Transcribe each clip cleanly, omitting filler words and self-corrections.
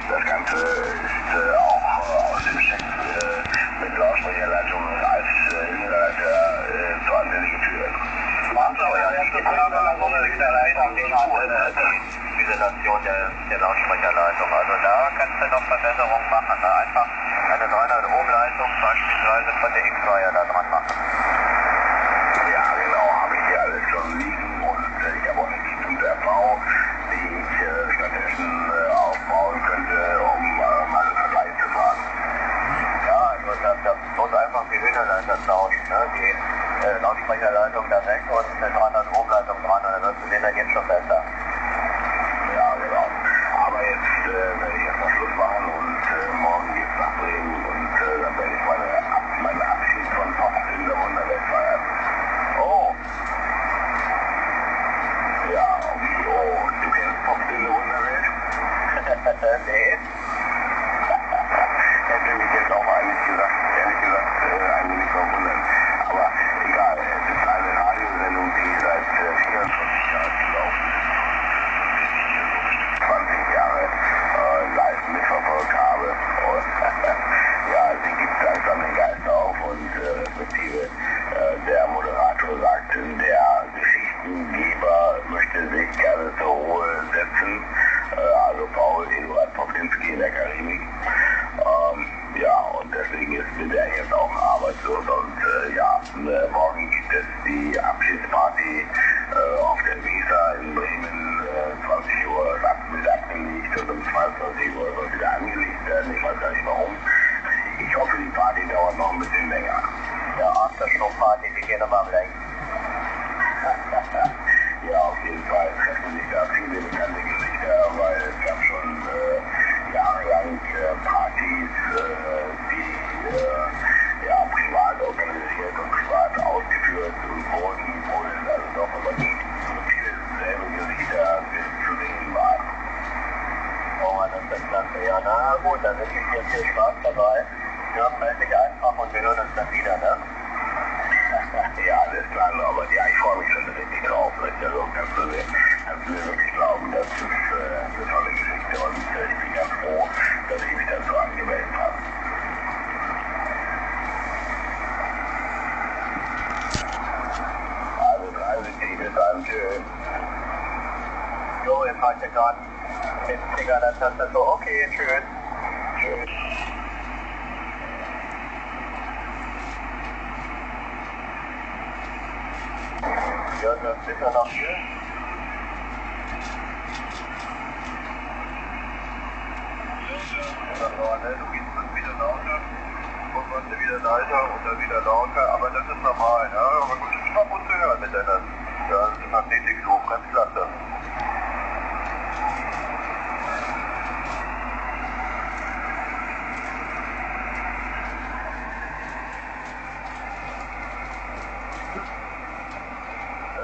das Ganze ist auch aus dem Check mit Lautsprecherleitung als Innenleiter zur Antenne geführt. Isolation der Lautsprecherleitung. Also da kannst du noch Verbesserungen machen. Ne? Einfach eine 900 Ohm Leitung beispielsweise von der X-Wire da dran machen. Ja, genau, habe ich hier alles schon liegen und ich habe auch eine G5RV, die ich stattdessen aufbauen könnte, um alle Vergleich zu fahren. Ja, also das muss einfach die Hühnerleiter tauschen. Ne? Die Lautsprecherleitung da weg und eine 300 Ohm Leitung dran und dann wirst du den da jetzt schon besser. Ja, genau. Aber jetzt werde ich erstmal Schluss machen und morgen geht's nach Bremen und dann werde ich meine Abschied von Pop in der Wunderwelt feiern. Oh! Ja, oh, du kennst Pop in der Wunderwelt? Nee. Hätte mich jetzt auch ehrlich gesagt ein wenig verwundert. Aber egal, es ist eine Radiosendung, die seit 24 Jahren gelaufen ist. 20 Jahre live mitverfolgt habe. Und ja, sie gibt langsam den Geist auf und respektive der Moderator sagt, der Geschichtengeber möchte sich gerne zur Ruhe setzen. Also Paul Eduard Poplinski in der Karibik. Ja, und deswegen wird er jetzt auch arbeitslos und ja, morgen gibt es die Abschiedsparty auf der Weser in Bremen, 20 Uhr wird abgelegt und um 22 Uhr soll wieder angelegt werden. Ich weiß gar nicht warum. Ich hoffe, die Party dauert noch ein bisschen länger. Ja, Aftershow-Party, die gehen immer am längsten. Ja, auf jeden Fall treffen sich da viele bekannte Gesichter, weil es gab schon jahrelang Partys, die ja, privat organisiert und privat ausgeführt wurden, wo es also doch immer viele selbe Gesichter zu sehen waren. Oh, das ist klasse. Ja, na gut, dann wünsche ich dir viel Spaß dabei. Ja, melde dich einfach und wir hören uns dann wieder, ne? Ja, alles klar, aber ja, ich freue mich schon richtig drauf. Also kannst du mir wirklich glauben, das ist eine tolle Geschichte und ich bin ganz froh, dass ich mich dazu angemeldet habe. Also 73 bis dann, tschüss. Jo, jetzt hat ihr gerade den Finger an der Tastatur. Okay, tschüss. Tschüss. Ja, das ist ja noch hier. Ne? Du gehst dann wieder lauter und wirst du wieder leiser und dann wieder lauter, aber das ist normal, ja. Aber gut, das ist mal gut zu hören mit deiner Magnetiklob, ganz klasse.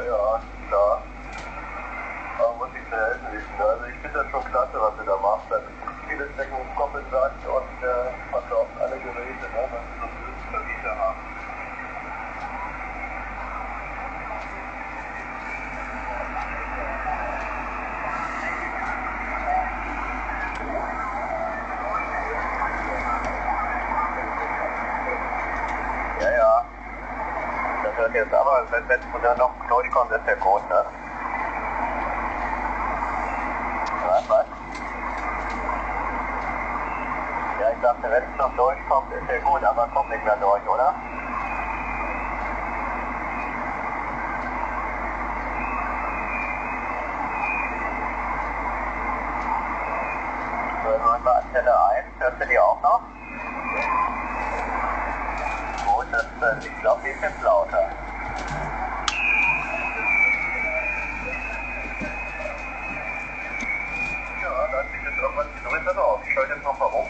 Ja, klar. Aber muss ich dir helfen wissen. Also ich finde das schon klasse, was du da machst. Das ist viele Stecken Koppelsatz und verkauft alle Geräte, ne, was wir so einen Vermieter haben. Ja, ja. Das wird jetzt aber, wenn da noch durchkommt, ist der gut, ne? Was? Ja, ich dachte, wenn es noch durchkommt, ist der gut, aber kommt nicht mehr durch, oder? So, jetzt machen wir Antenne 1, hörst du die auch noch? Gut, ich glaube, die ist jetzt lauter. Ja, da hat sich jetzt irgendwas gedrückt, also auf. Ich schalte jetzt noch mal rum.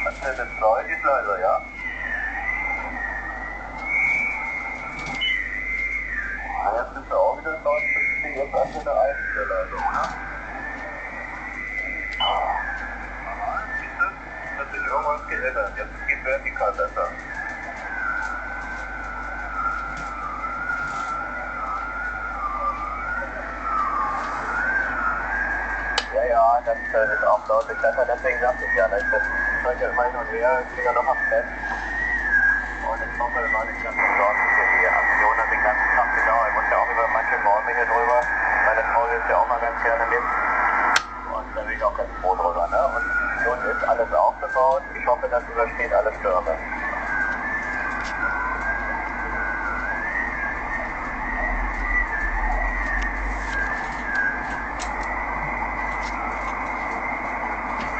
Antenne 2, die ist leiser, ja? Ah, jetzt bist du auch wieder 59, jetzt Antenne 1 wieder leiser, oder? Aha, siehst du? Hat sich irgendwas geändert. Jetzt geht vertikal besser. Ja, ja, das ist auch deutlich besser, deswegen sagte ich ja, das zeigt ja immer hin und her, ich bin ja noch am Fest. Und ich hoffe, das war nicht ganz umsonst für die Aktion an den ganzen Tag, genau. Ich muss ja auch über manche Bäume hier drüber. Meine Frau hilft ja auch mal ganz gerne mit. Und da bin ich auch ganz froh drüber, ne? Und nun ist alles aufgebaut. Ich hoffe, das übersteht alle Stürme.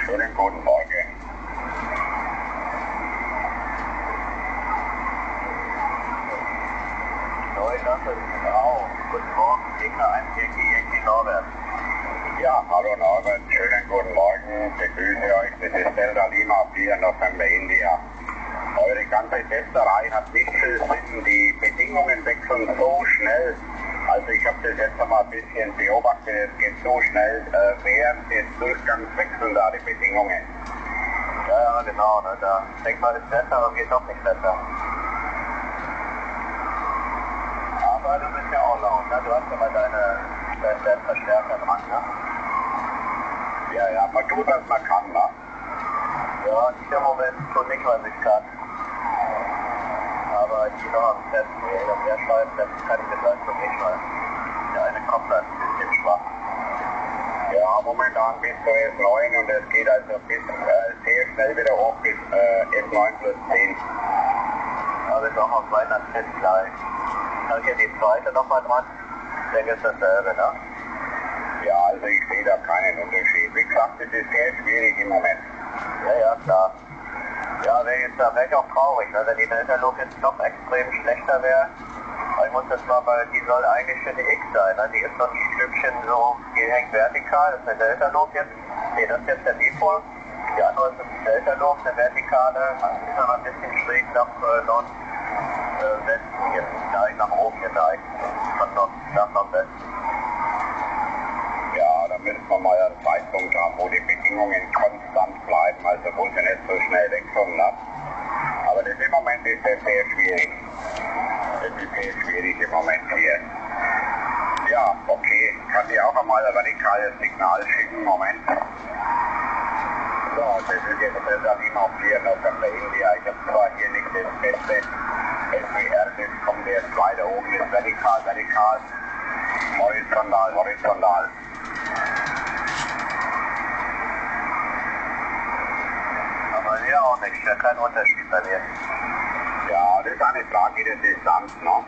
Schönen guten Morgen. Neulasse, Grau. Guten Morgen, DK1 Yankee Norbert. Ja, hallo Norbert, schönen guten Morgen. Begrüße euch, das ist Delta Lima 4 November India. Eure ganze Testerei hat nicht viel Sinn, die Bedingungen wechseln so schnell. Also ich habe das jetzt mal ein bisschen beobachtet, es geht so schnell, während des Durchgangs wechseln da die Bedingungen. Ja, genau, ne? Da denkt man, es ist besser, aber geht doch nicht besser. Aber du bist ja auch laut, ne? Du hast ja mal deinen Verstärker dran, ne? Ja, man tut, was man kann, ne? Ja, ich im Moment tue nicht, was ich kann. Aber ich gehe noch am Testen, hin und her schreiben, dann kann ich mit Leistung nicht mal. Der eine kommt da ein bisschen schwach. Ja, momentan bis zu S9 und es geht also sehr schnell wieder hoch bis S9 plus 10. Aber ist auch auf Weihnachtstest gleich. Dann hier die zweite nochmal dran. Ich denke, es ist dasselbe, ne? Ja, also ich sehe da keinen Unterschied. Wie gesagt, es ist sehr schwierig im Moment. Ja, klar. Ja, da wäre ich auch traurig, ne? Wenn die Delta-Luft jetzt noch extrem schlechter wäre. Aber ich muss das mal, weil die soll eigentlich für die X sein, ne? Die ist noch ein Stückchen so, die hängt vertikal, das ist eine Delta-Luft jetzt. Nee, das ist jetzt der Default. Die andere ist eine Delta-Luft, eine vertikale, ist aber ein bisschen schräg nach Nordwesten jetzt, gleich nach oben geneigt. Von Nordwesten. Ja, da müssen wir mal einen Zeitpunkt haben, wo die Bedingungen konstant bleiben, also wo sie nicht so schnell wechseln, ne? Aber das im Moment ist das sehr schwierig. Das ist sehr schwierig im Moment hier. Ja, okay, kann ich auch einmal ein radikales Signal schicken, Moment. So, das ist jetzt Delta Lima 4 November India. Ich habe zwar hier nicht das beste SWR, das kommt jetzt weiter oben, ist vertikal, horizontal. Aber hier auch nicht, ja, kein Unterschied bei mir. Ja, das ist eine Frage der Distanz, ne?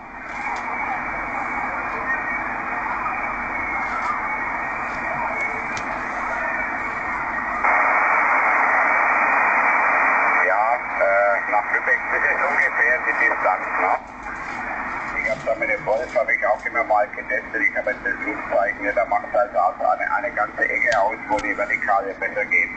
Ja, nach Lübeck, das ist ungefähr die Distanz, ne? Ich habe da mit dem Wolf, habe ich auch immer mal getestet, ich habe jetzt das Luftzeichen, da macht also eine ganze Ecke aus, wo die Vertikale besser geht.